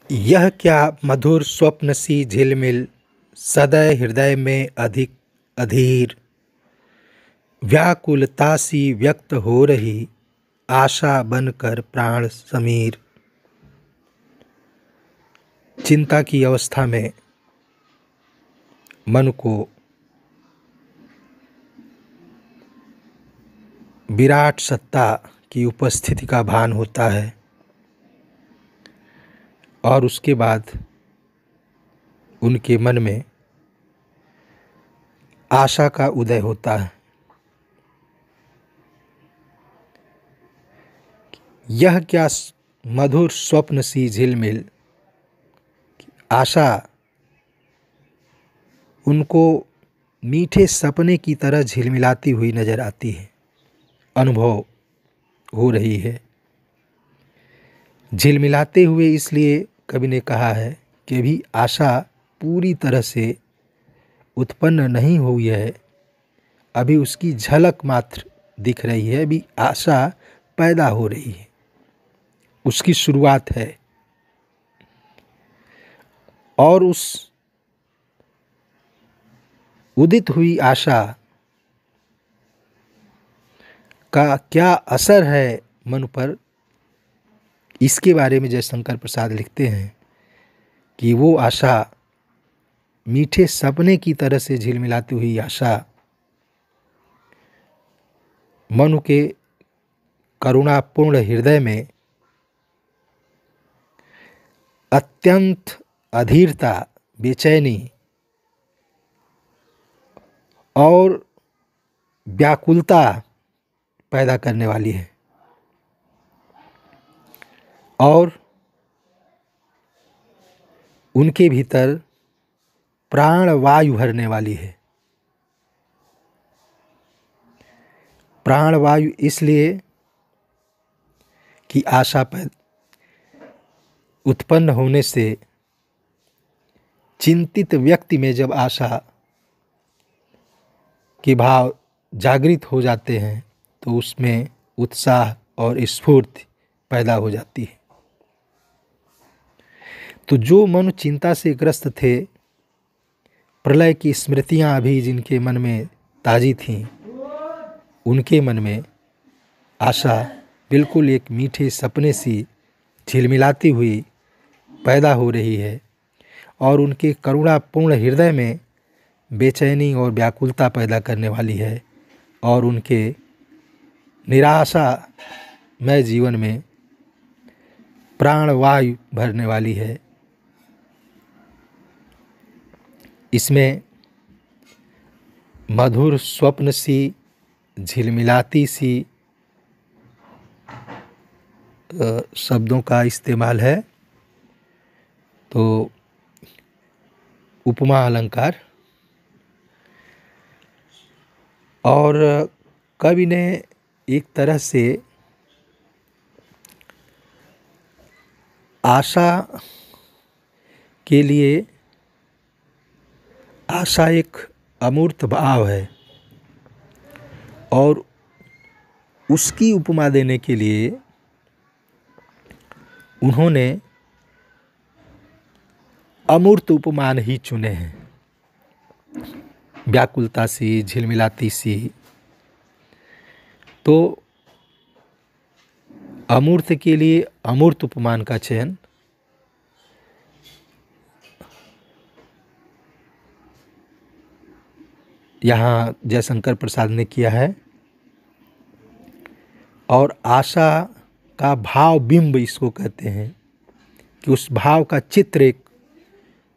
यह क्या मधुर स्वप्न सी झिलमिल सदै हृदय में अधिक अधीर व्याकुलता सी व्यक्त हो रही आशा बनकर प्राण समीर। चिंता की अवस्था में मन को विराट सत्ता की उपस्थिति का भान होता है और उसके बाद उनके मन में आशा का उदय होता है। यह क्या मधुर स्वप्न सी झिलमिल, आशा उनको मीठे सपने की तरह झिलमिलाती हुई नजर आती है, अनुभव हो रही है। झिलमिलाते हुए इसलिए कवि ने कहा है कि अभी आशा पूरी तरह से उत्पन्न नहीं हुई है, अभी उसकी झलक मात्र दिख रही है, अभी आशा पैदा हो रही है, उसकी शुरुआत है। और उस उदित हुई आशा का क्या असर है मन पर, इसके बारे में जयशंकर प्रसाद लिखते हैं कि वो आशा मीठे सपने की तरह से झिलमिलाती हुई आशा मनु के करुणापूर्ण हृदय में अत्यंत अधीरता, बेचैनी और व्याकुलता पैदा करने वाली है और उनके भीतर प्राणवायु भरने वाली है। प्राणवायु इसलिए कि आशा उत्पन्न होने से चिंतित व्यक्ति में जब आशा के भाव जागृत हो जाते हैं तो उसमें उत्साह और स्फूर्ति पैदा हो जाती है। तो जो मनु चिंता से ग्रस्त थे, प्रलय की स्मृतियां अभी जिनके मन में ताजी थीं, उनके मन में आशा बिल्कुल एक मीठे सपने सी झिलमिलाती हुई पैदा हो रही है और उनके करुणापूर्ण हृदय में बेचैनी और व्याकुलता पैदा करने वाली है और उनके निराशामय जीवन में प्राणवायु भरने वाली है। इसमें मधुर स्वप्न सी झिलमिलाती सी शब्दों का इस्तेमाल है। तो उपमा अलंकार, और कवि ने एक तरह से आशा के लिए, आशा एक अमूर्त भाव है और उसकी उपमा देने के लिए उन्होंने अमूर्त उपमान ही चुने हैं। व्याकुलता सी, झिलमिलाती सी, तो अमूर्त के लिए अमूर्त उपमान का चयन यहाँ जयशंकर प्रसाद ने किया है और आशा का भाव बिंब इसको कहते हैं कि उस भाव का चित्र एक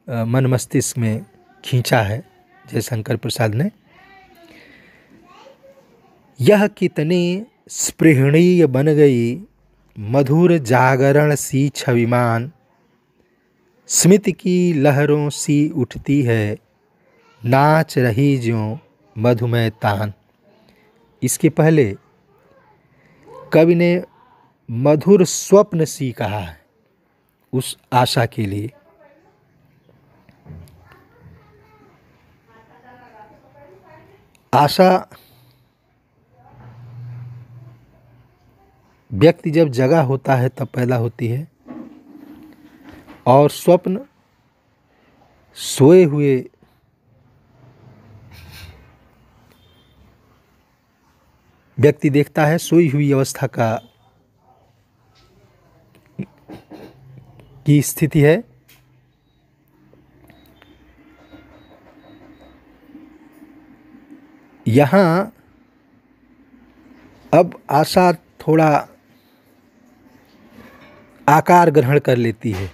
मन मस्तिष्क में खींचा है जयशंकर प्रसाद ने। यह कितनी स्पृहणीय बन गई मधुर जागरण सी छविमान, स्मित की लहरों सी उठती है नाच रही ज्यों मधुमय तान। इसके पहले कवि ने मधुर स्वप्न सी कहा है उस आशा के लिए। आशा व्यक्ति जब जगा होता है तब पैदा होती है और स्वप्न सोए हुए व्यक्ति देखता है, सोई हुई अवस्था की स्थिति है। यहाँ अब आशा थोड़ा आकार ग्रहण कर लेती है।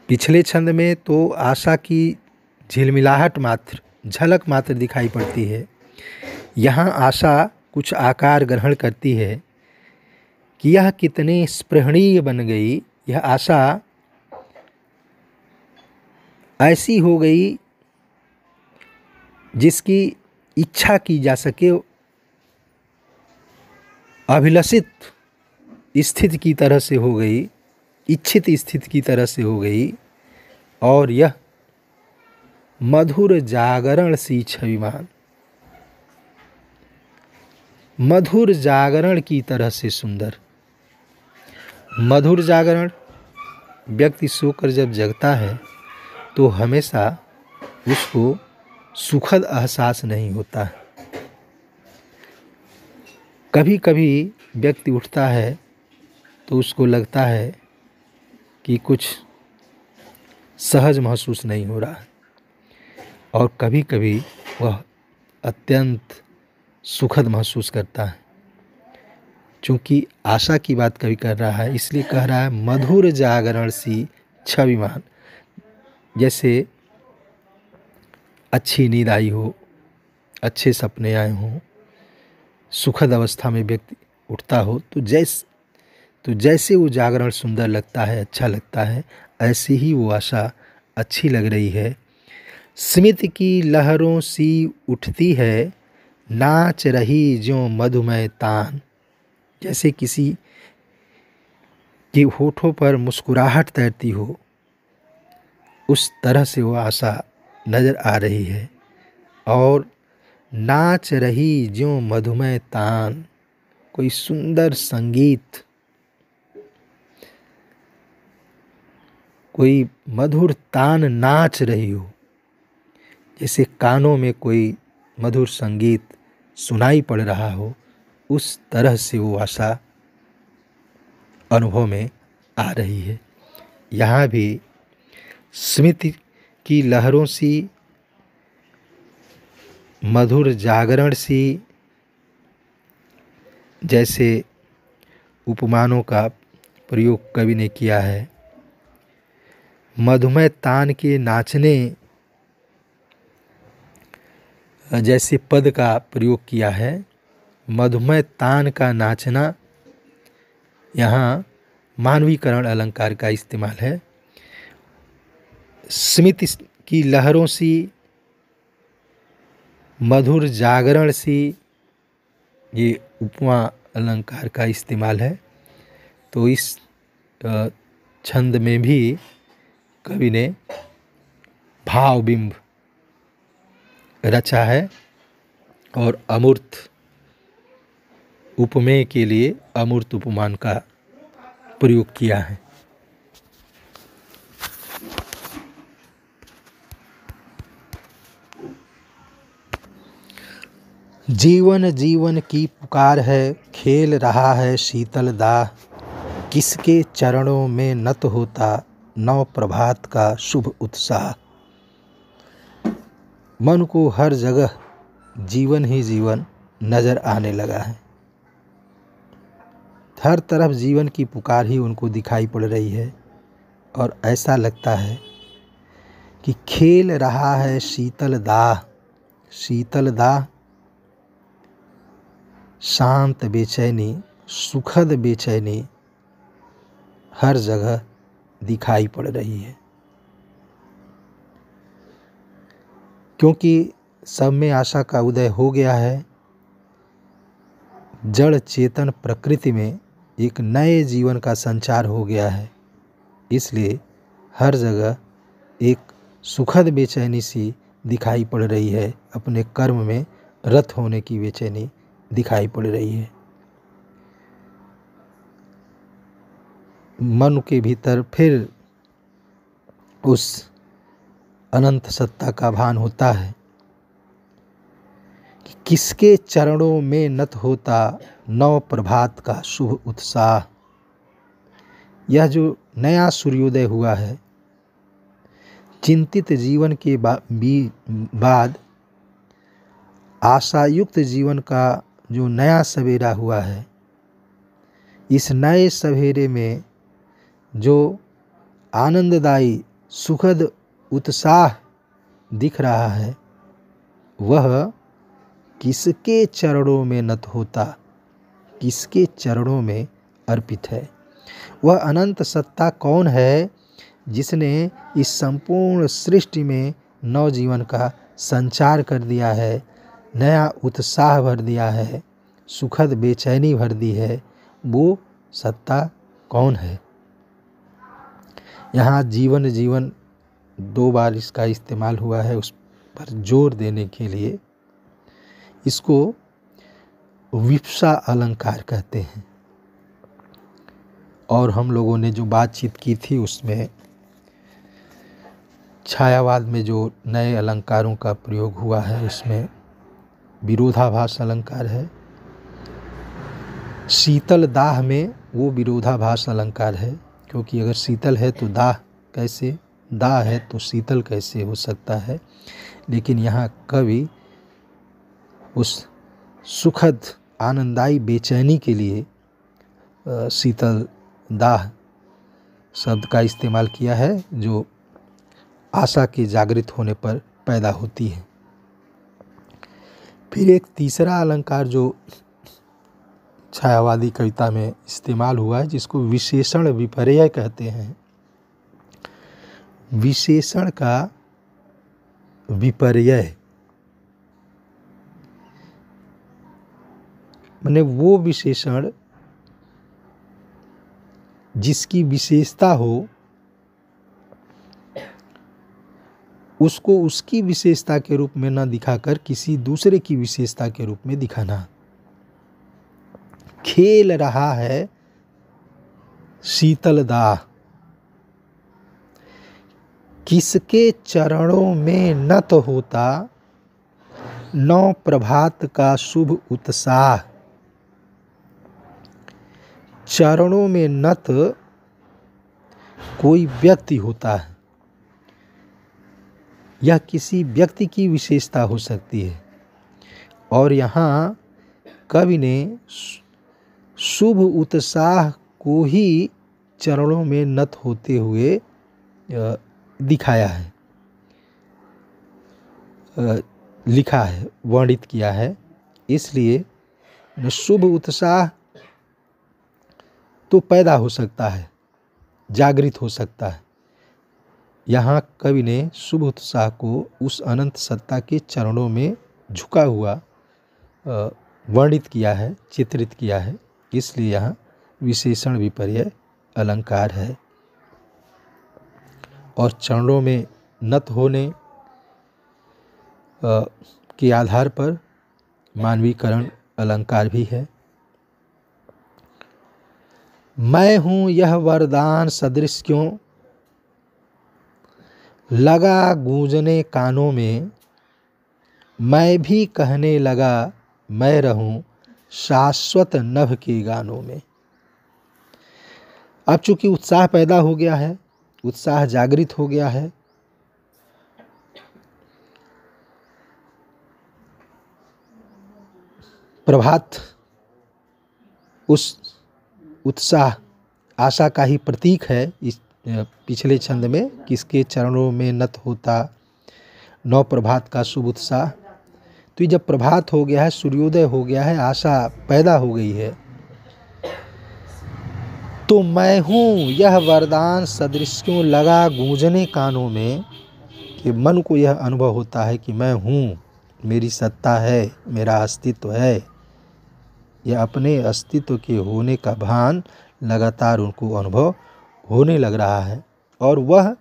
पिछले छंद में तो आशा की झिलमिलाहट मात्र, झलक मात्र दिखाई पड़ती है। यहाँ आशा कुछ आकार ग्रहण करती है कि यह कितनी स्पृहणीय बन गई। यह आशा ऐसी हो गई जिसकी इच्छा की जा सके, अभिलषित स्थिति की तरह से हो गई, इच्छित स्थिति की तरह से हो गई। और यह मधुर जागरण सी छविमान, मधुर जागरण की तरह से सुंदर। मधुर जागरण, व्यक्ति सोकर जब जगता है तो हमेशा उसको सुखद एहसास नहीं होता। कभी कभी व्यक्ति उठता है तो उसको लगता है कि कुछ सहज महसूस नहीं हो रहा, और कभी कभी वह अत्यंत सुखद महसूस करता है। चूँकि आशा की बात कभी कर रहा है, इसलिए कह रहा है मधुर जागरण सी छविमान। जैसे अच्छी नींद आई हो, अच्छे सपने आए हों, सुखद अवस्था में व्यक्ति उठता हो तो जैसे वो जागरण सुंदर लगता है, अच्छा लगता है, ऐसे ही वो आशा अच्छी लग रही है। स्मित की लहरों सी उठती है, नाच रही ज्यों मधुमय तान। जैसे किसी के होठों पर मुस्कुराहट तैरती हो, उस तरह से वो आशा नजर आ रही है। और नाच रही ज्यों मधुमय तान, कोई सुंदर संगीत, कोई मधुर तान नाच रही हो, जैसे कानों में कोई मधुर संगीत सुनाई पड़ रहा हो, उस तरह से वो आशा अनुभव में आ रही है। यहाँ भी स्मित की लहरों सी, मधुर जागरण सी, जैसे उपमानों का प्रयोग कवि ने किया है। मधुमय तान के नाचने जैसे पद का प्रयोग किया है। मधुमय तान का नाचना, यहाँ मानवीकरण अलंकार का इस्तेमाल है। स्मित की लहरों सी, मधुर जागरण सी, ये उपमा अलंकार का इस्तेमाल है। तो इस छंद में भी कवि ने भावबिंब रचा है और अमूर्त उपमेय के लिए अमूर्त उपमान का प्रयोग किया है। जीवन जीवन की पुकार है, खेल रहा है शीतल दाह। किसके चरणों में नत होता नव प्रभात का शुभ उत्साह। मन को हर जगह जीवन ही जीवन नजर आने लगा है। हर तरफ जीवन की पुकार ही उनको दिखाई पड़ रही है, और ऐसा लगता है कि खेल रहा है शीतल दाह। शीतल दाह, शांत बेचैनी, सुखद बेचैनी हर जगह दिखाई पड़ रही है, क्योंकि सब में आशा का उदय हो गया है। जड़ चेतन प्रकृति में एक नए जीवन का संचार हो गया है, इसलिए हर जगह एक सुखद बेचैनी सी दिखाई पड़ रही है। अपने कर्म में रत होने की बेचैनी दिखाई पड़ रही है। मन के भीतर फिर उस अनंत सत्ता का भान होता है कि किसके चरणों में नत होता नव प्रभात का शुभ उत्साह। यह जो नया सूर्योदय हुआ है, चिंतित जीवन के बाद आशायुक्त जीवन का जो नया सवेरा हुआ है, इस नए सवेरे में जो आनंददायी सुखद उत्साह दिख रहा है, वह किसके चरणों में नत होता, किसके चरणों में अर्पित है। वह अनंत सत्ता कौन है जिसने इस संपूर्ण सृष्टि में नवजीवन का संचार कर दिया है, नया उत्साह भर दिया है, सुखद बेचैनी भर दी है। वो सत्ता कौन है। यहाँ जीवन जीवन 2 बार इसका इस्तेमाल हुआ है, उस पर जोर देने के लिए। इसको विप्सा अलंकार कहते हैं। और हम लोगों ने जो बातचीत की थी उसमें छायावाद में जो नए अलंकारों का प्रयोग हुआ है, उसमें विरोधाभास अलंकार है। शीतल दाह में वो विरोधाभास अलंकार है, क्योंकि अगर शीतल है तो दाह कैसे, दाह है तो शीतल कैसे हो सकता है। लेकिन यहाँ कवि उस सुखद आनंदाई बेचैनी के लिए शीतल दाह शब्द का इस्तेमाल किया है, जो आशा के जागृत होने पर पैदा होती है। फिर एक तीसरा अलंकार जो छायावादी कविता में इस्तेमाल हुआ है, जिसको विशेषण विपर्यय कहते हैं। विशेषण का विपर्यय माने वो विशेषण जिसकी विशेषता हो, उसको उसकी विशेषता के रूप में न दिखाकर किसी दूसरे की विशेषता के रूप में दिखाना। खेल रहा है शीतल दाह, किसके चरणों में नत होता नौ प्रभात का शुभ उत्साह। चरणों में नत कोई व्यक्ति होता है, यह किसी व्यक्ति की विशेषता हो सकती है। और यहाँ कवि ने शुभ उत्साह को ही चरणों में नत होते हुए दिखाया है, लिखा है, वर्णित किया है। इसलिए शुभ उत्साह तो पैदा हो सकता है, जागृत हो सकता है। यहाँ कवि ने शुभ उत्साह को उस अनंत सत्ता के चरणों में झुका हुआ वर्णित किया है, चित्रित किया है। इसलिए यहाँ विशेषण विपर्यय अलंकार है। और चरणों में नत होने के आधार पर मानवीकरण अलंकार भी है। मैं हूँ यह वरदान सदृश क्यों लगा गूंजने कानों में, मैं भी कहने लगा मैं रहूं शाश्वत नभ के गानों में। अब चूंकि उत्साह पैदा हो गया है, उत्साह जागृत हो गया है, प्रभात उस उत्साह आशा का ही प्रतीक है। इस पिछले छंद में किसके चरणों में नत होता नौ प्रभात का शुभ उत्साह। तो जब प्रभात हो गया है, सूर्योदय हो गया है, आशा पैदा हो गई है, तो मैं हूँ यह वरदान सदृश क्यों लगा गूंजने कानों में, कि मन को यह अनुभव होता है कि मैं हूँ, मेरी सत्ता है, मेरा अस्तित्व है। यह अपने अस्तित्व के होने का भान लगातार उनको अनुभव होने लग रहा है। और वह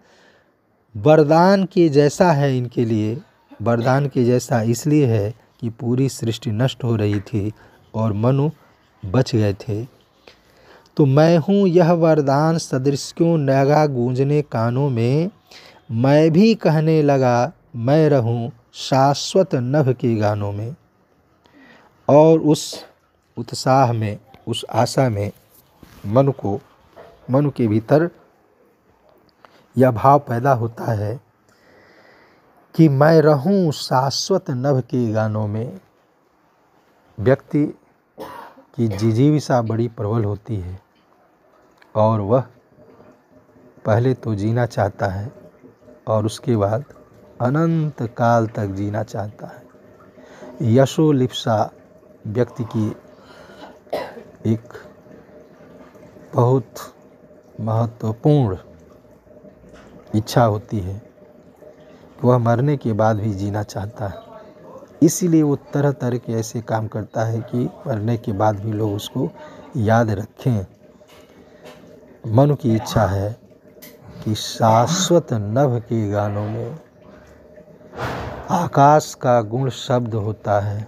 वरदान के जैसा है इनके लिए। वरदान के जैसा इसलिए है कि पूरी सृष्टि नष्ट हो रही थी और मनु बच गए थे। तो मैं हूँ यह वरदान सदृश क्यों लगा गूंजने कानों में, मैं भी कहने लगा मैं रहूं शाश्वत नभ के गानों में। और उस उत्साह में, उस आशा में मन के भीतर यह भाव पैदा होता है कि मैं रहूं शाश्वत नभ के गानों में। व्यक्ति की जिजीविषा बड़ी प्रबल होती है और वह पहले तो जीना चाहता है और उसके बाद अनंत काल तक जीना चाहता है। यशोलिप्सा व्यक्ति की एक बहुत महत्वपूर्ण इच्छा होती है। वह मरने के बाद भी जीना चाहता है, इसीलिए वो तरह तरह के ऐसे काम करता है कि मरने के बाद भी लोग उसको याद रखें। मन की इच्छा है कि शाश्वत नभ के गानों में आकाश का गुण शब्द होता है।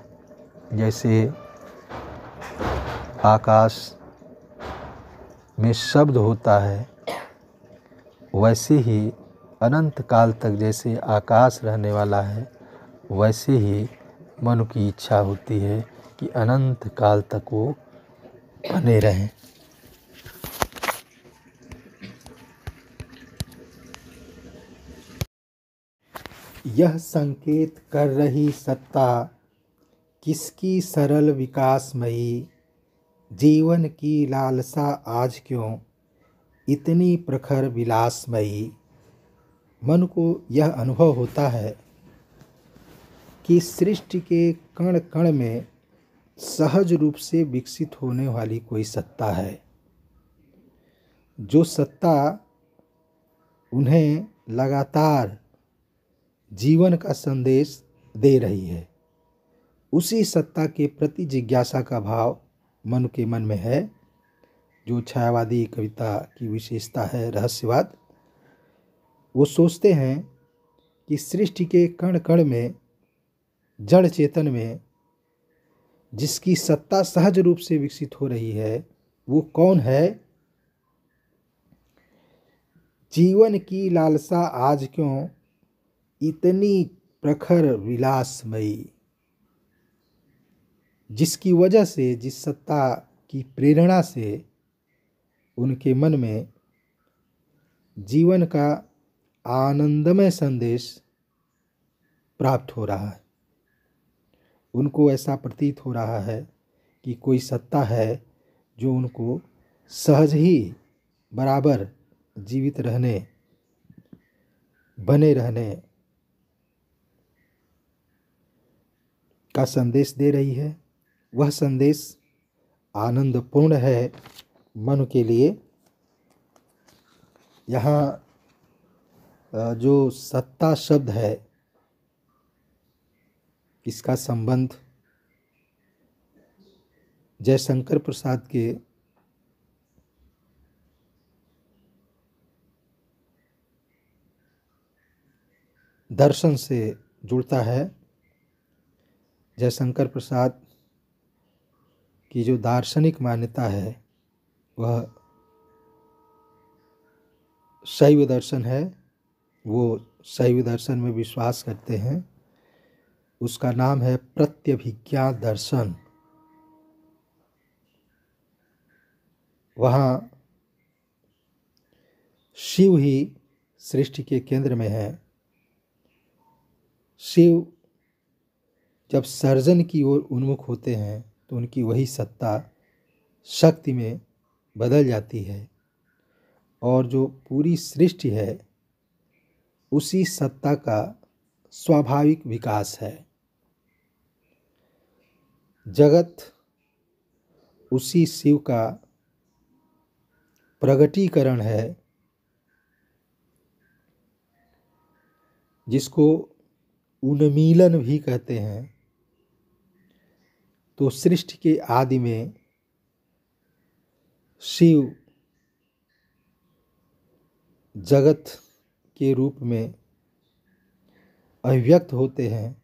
जैसे आकाश में शब्द होता है, वैसे ही अनंत काल तक जैसे आकाश रहने वाला है, वैसे ही मन की इच्छा होती है कि अनंत काल तक वो बने रहें। यह संकेत कर रही सत्ता किसकी सरल विकासमयी, जीवन की लालसा आज क्यों इतनी प्रखर विलासमयी। मन को यह अनुभव होता है कि सृष्टि के कण कण में सहज रूप से विकसित होने वाली कोई सत्ता है, जो सत्ता उन्हें लगातार जीवन का संदेश दे रही है। उसी सत्ता के प्रति जिज्ञासा का भाव मन के मन में है, जो छायावादी कविता की विशेषता है, रहस्यवाद। वो सोचते हैं कि सृष्टि के कण कण में, जड़ चेतन में जिसकी सत्ता सहज रूप से विकसित हो रही है, वो कौन है। जीवन की लालसा आज क्यों इतनी प्रखर विलासमयी, जिसकी वजह से, जिस सत्ता की प्रेरणा से उनके मन में जीवन का आनंदमय संदेश प्राप्त हो रहा है। उनको ऐसा प्रतीत हो रहा है कि कोई सत्ता है जो उनको सहज ही बराबर जीवित रहने, बने रहने का संदेश दे रही है। वह संदेश आनंदपूर्ण है मन के लिए। यहाँ जो सत्ता शब्द है, इसका संबंध जयशंकर प्रसाद के दर्शन से जुड़ता है। जयशंकर प्रसाद की जो दार्शनिक मान्यता है वह शैव दर्शन है। वो शैव दर्शन में विश्वास करते हैं। उसका नाम है प्रत्यभिज्ञा दर्शन। वहाँ शिव ही सृष्टि के केंद्र में है। शिव जब सर्जन की ओर उन्मुख होते हैं तो उनकी वही सत्ता शक्ति में बदल जाती है और जो पूरी सृष्टि है उसी सत्ता का स्वाभाविक विकास है। जगत उसी शिव का प्रगटीकरण है, जिसको उन्मीलन भी कहते हैं। तो सृष्टि के आदि में शिव जगत के रूप में अभिव्यक्त होते हैं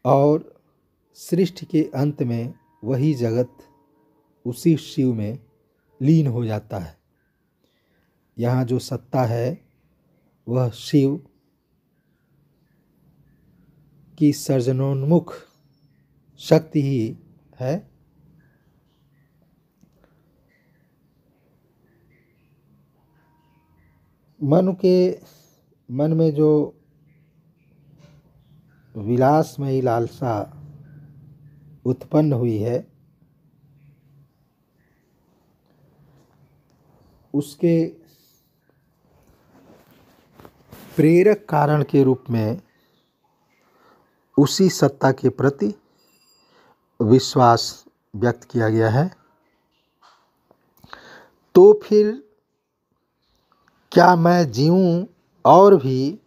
और सृष्टि के अंत में वही जगत उसी शिव में लीन हो जाता है। यहाँ जो सत्ता है वह शिव की सर्जनोन्मुख शक्ति ही है। मन में जो विलासमयी लालसा उत्पन्न हुई है उसके प्रेरक कारण के रूप में उसी सत्ता के प्रति विश्वास व्यक्त किया गया है। तो फिर क्या मैं जीऊँ और भी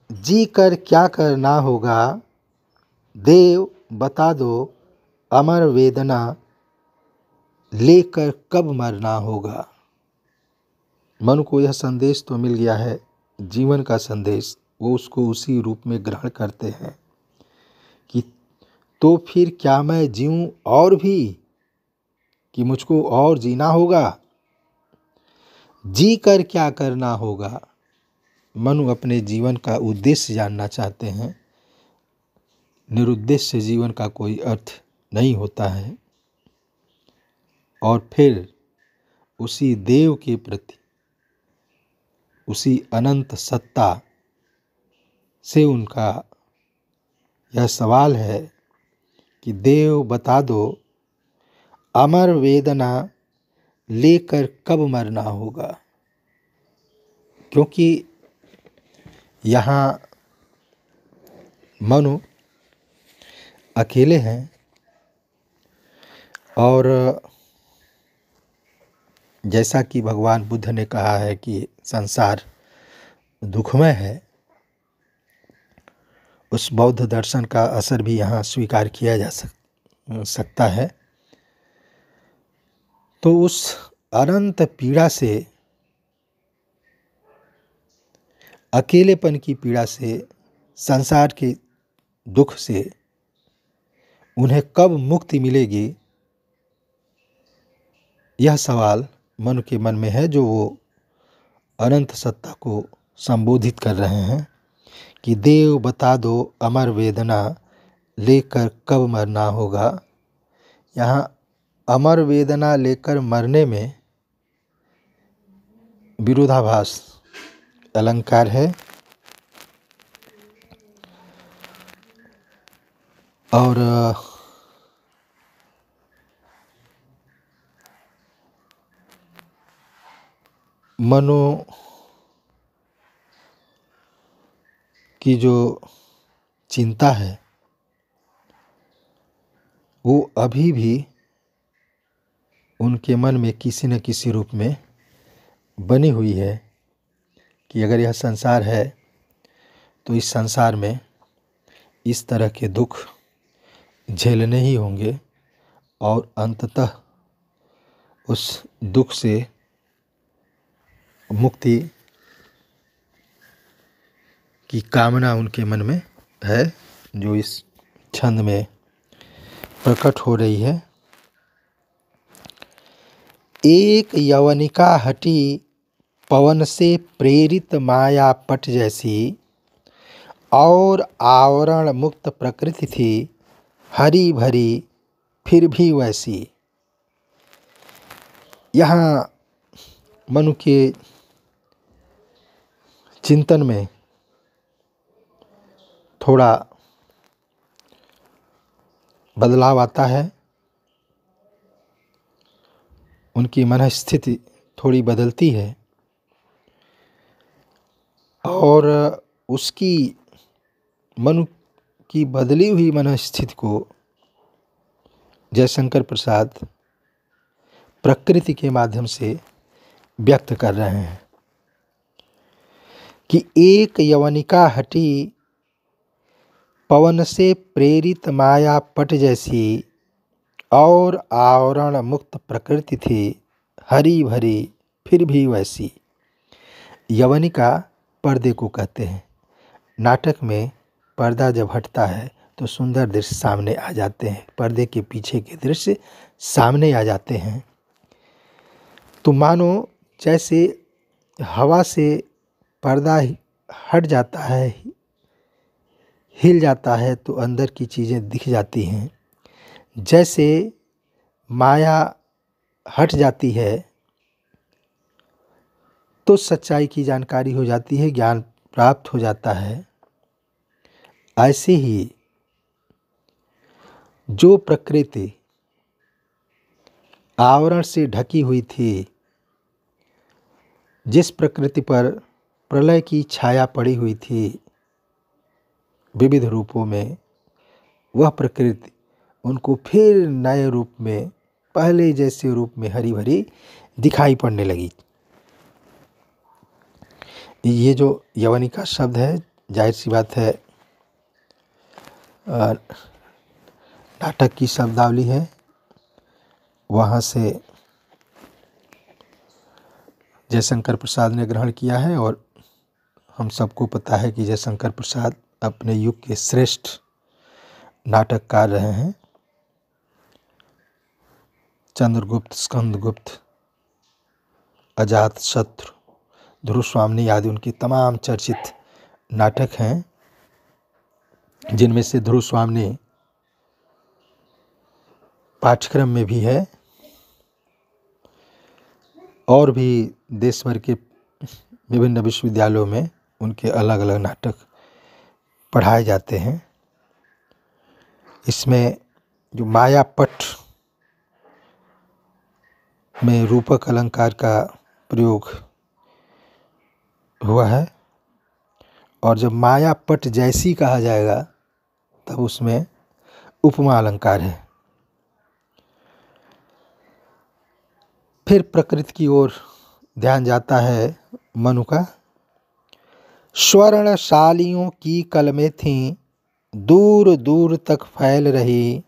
जी कर क्या करना होगा, देव बता दो अमर वेदना लेकर कब मरना होगा। मन को यह संदेश तो मिल गया है, जीवन का संदेश, वो उसको उसी रूप में ग्रहण करते हैं कि तो फिर क्या मैं जीऊँ और भी, कि मुझको और जीना होगा, जी कर क्या करना होगा। मनु अपने जीवन का उद्देश्य जानना चाहते हैं। निरुद्देश्य जीवन का कोई अर्थ नहीं होता है। और फिर उसी देव के प्रति, उसी अनंत सत्ता से उनका यह सवाल है कि देव बता दो अमर वेदना लेकर कब मरना होगा। क्योंकि यहाँ मनु अकेले हैं और जैसा कि भगवान बुद्ध ने कहा है कि संसार दुखमय है, उस बौद्ध दर्शन का असर भी यहाँ स्वीकार किया जा सकता है। तो उस अनंत पीड़ा से, अकेलेपन की पीड़ा से, संसार के दुख से उन्हें कब मुक्ति मिलेगी, यह सवाल मन के मन में है, जो वो अनंत सत्ता को संबोधित कर रहे हैं कि देव बता दो अमर वेदना लेकर कब मरना होगा। यहाँ अमर वेदना लेकर मरने में विरोधाभास अलंकार है और मनो की जो चिंता है वो अभी भी उनके मन में किसी न किसी रूप में बनी हुई है कि अगर यह संसार है तो इस संसार में इस तरह के दुख झेलने ही होंगे और अंततः उस दुख से मुक्ति की कामना उनके मन में है, जो इस छंद में प्रकट हो रही है। एक यवनिका हटी पवन से प्रेरित माया पट जैसी, और आवरण मुक्त प्रकृति थी हरी भरी फिर भी वैसी। यहाँ मनु के चिंतन में थोड़ा बदलाव आता है, उनकी मनस्थिति थोड़ी बदलती है और उसकी मनु की बदली हुई मनस्थिति को जयशंकर प्रसाद प्रकृति के माध्यम से व्यक्त कर रहे हैं कि एक यवनिका हटी पवन से प्रेरित माया पट जैसी, और आवरण मुक्त प्रकृति थी हरी भरी फिर भी वैसी। यवनिका पर्दे को कहते हैं। नाटक में पर्दा जब हटता है तो सुंदर दृश्य सामने आ जाते हैं, पर्दे के पीछे के दृश्य सामने आ जाते हैं। तो मानो जैसे हवा से पर्दा हट जाता है, हिल जाता है, तो अंदर की चीज़ें दिख जाती हैं। जैसे माया हट जाती है तो सच्चाई की जानकारी हो जाती है, ज्ञान प्राप्त हो जाता है। ऐसे ही जो प्रकृति आवरण से ढकी हुई थी, जिस प्रकृति पर प्रलय की छाया पड़ी हुई थी विविध रूपों में, वह प्रकृति उनको फिर नए रूप में, पहले जैसे रूप में हरी भरी दिखाई पड़ने लगी। ये जो यवनिका शब्द है, जाहिर सी बात है नाटक की शब्दावली है, वहाँ से जयशंकर प्रसाद ने ग्रहण किया है। और हम सबको पता है कि जयशंकर प्रसाद अपने युग के श्रेष्ठ नाटककार रहे हैं। चंद्रगुप्त, स्कंदगुप्त, अजातशत्रु, ध्रुवस्वामिनी आदि उनके तमाम चर्चित नाटक हैं, जिनमें से ध्रुवस्वामिनी पाठ्यक्रम में भी है और भी देश भर के विभिन्न विश्वविद्यालयों में उनके अलग अलग नाटक पढ़ाए जाते हैं। इसमें जो मायापट में रूपक अलंकार का प्रयोग हुआ है, और जब मायापट जैसी कहा जाएगा तब उसमें उपमा अलंकार है। फिर प्रकृति की ओर ध्यान जाता है मनु का। स्वर्णशालियों की कलमें थीं, दूर दूर तक फैल रही,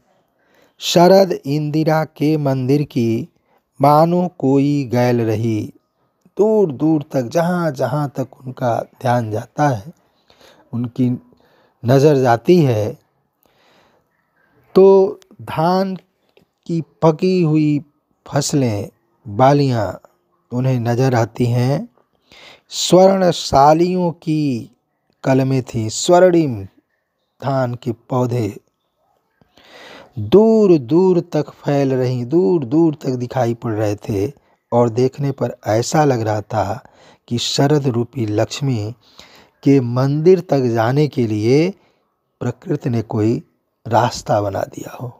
शरद इंदिरा के मंदिर की मानो कोई गैल रही। दूर दूर तक, जहाँ जहाँ तक उनका ध्यान जाता है, उनकी नज़र जाती है, तो धान की पकी हुई फसलें, बालियाँ उन्हें नज़र आती हैं। स्वर्णशालियों की कलमें थी, स्वर्णिम धान के पौधे दूर दूर तक फैल रही, दूर दूर तक दिखाई पड़ रहे थे, और देखने पर ऐसा लग रहा था कि शरद रूपी लक्ष्मी के मंदिर तक जाने के लिए प्रकृति ने कोई रास्ता बना दिया हो।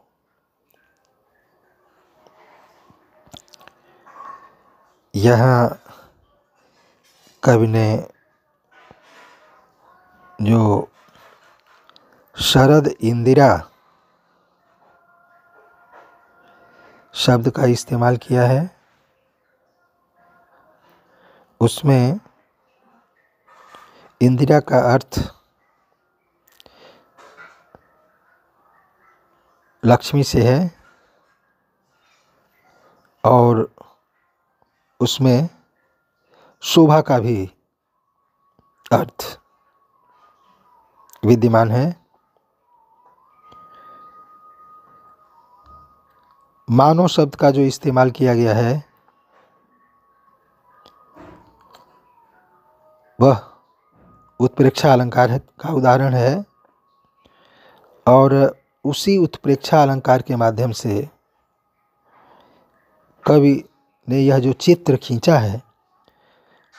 यहाँ कवि ने जो शरद इंदिरा शब्द का इस्तेमाल किया है, उसमें इंदिरा का अर्थ लक्ष्मी से है, और उसमें शोभा का भी अर्थ विद्यमान है। मानो शब्द का जो इस्तेमाल किया गया है, वह उत्प्रेक्षा अलंकार का उदाहरण है, और उसी उत्प्रेक्षा अलंकार के माध्यम से कवि ने यह जो चित्र खींचा है,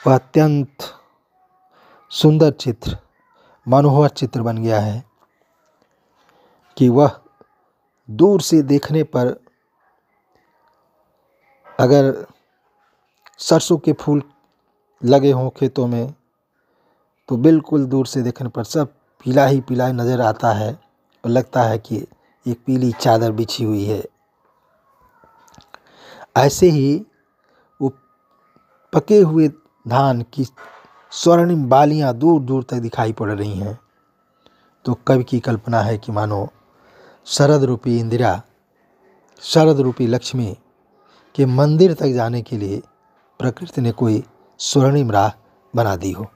वह अत्यंत सुंदर चित्र, मनोहर चित्र बन गया है कि वह दूर से देखने पर, अगर सरसों के फूल लगे हों खेतों में, तो बिल्कुल दूर से देखने पर सब पीला ही पीला नज़र आता है, और लगता है कि एक पीली चादर बिछी हुई है। ऐसे ही वो पके हुए धान की स्वर्णिम बालियाँ दूर दूर तक दिखाई पड़ रही हैं। तो कवि की कल्पना है कि मानो शरद रूपी इंदिरा, शरद रूपी लक्ष्मी के मंदिर तक जाने के लिए प्रकृति ने कोई स्वर्णिम राह बना दी हो।